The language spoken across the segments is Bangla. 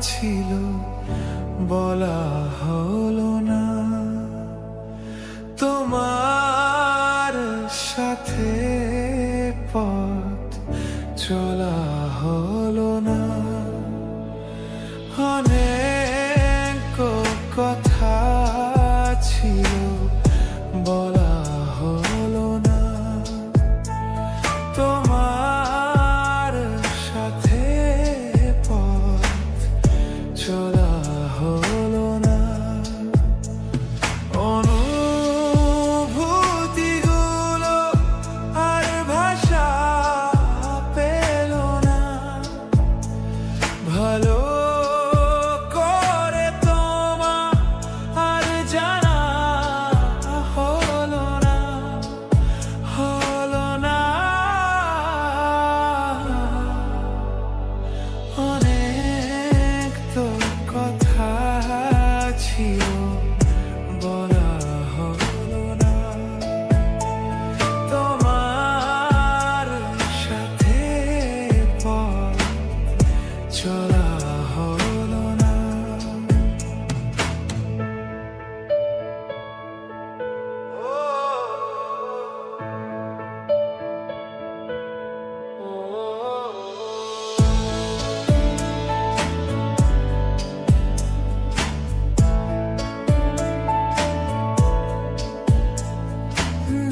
ছিল বলা হলো না। তোমার সাথে পথ চলা হলো না। অনেক কথা ছিল বলা হলো না। তোমার সাথে পথ চলা হলো না। অনুভূতিগুলো আর ভাষা পেল না। ভালো করে তোমার আর জানা হলো না, হলো না। অনেক তো কথা ছিল বলা হলো না। তোমার সাথে পথ চলা হলো না।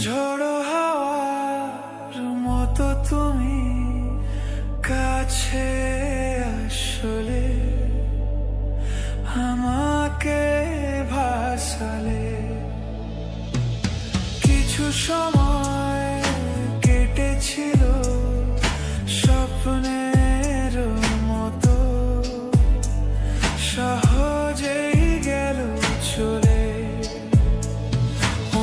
ঝড়ো হাওয়ার মতো তুমি কাছে আসলে আমাকে ভাসালে। কিছু সময় কেটেছিল স্বপ্নের মতো, সহজেই গেল চলে।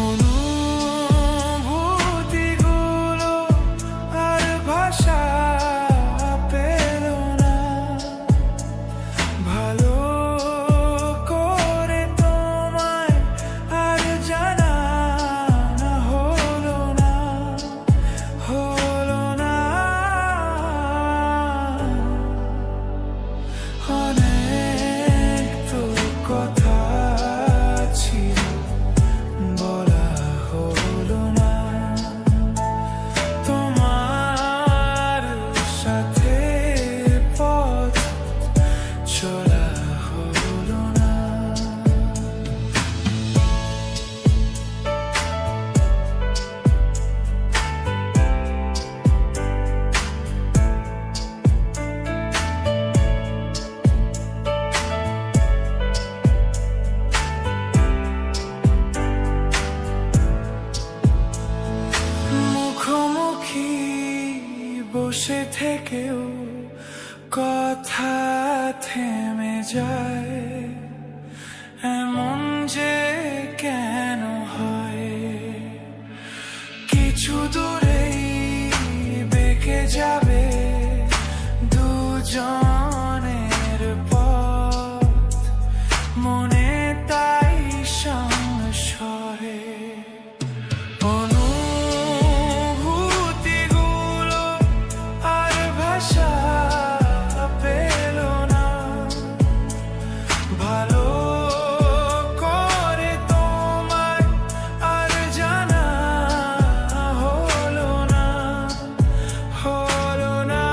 অনুভূতিগুলো আর ভাষা পেল না। ভালো করে তোমায় আর জানা হলো না, হলো না। অনেক তো কথা ছিল বলা হলো না। তোমার সাথে পথ চলা হলো না। মুখোমুখি বসে থেকেও কথা থেমে যায়। এমন যে কেন হয়? কিছু দূরেই বেঁকে যাবে দুজনের পথ, মনে তাই সংশয়। অনুভূতিগুলো আর ভাষা পেল না। ভালো করে তোমায় আর জানা হলো না, হলো না।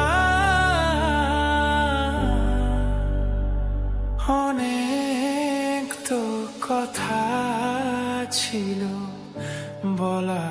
অনেক তো কথা ছিল বলা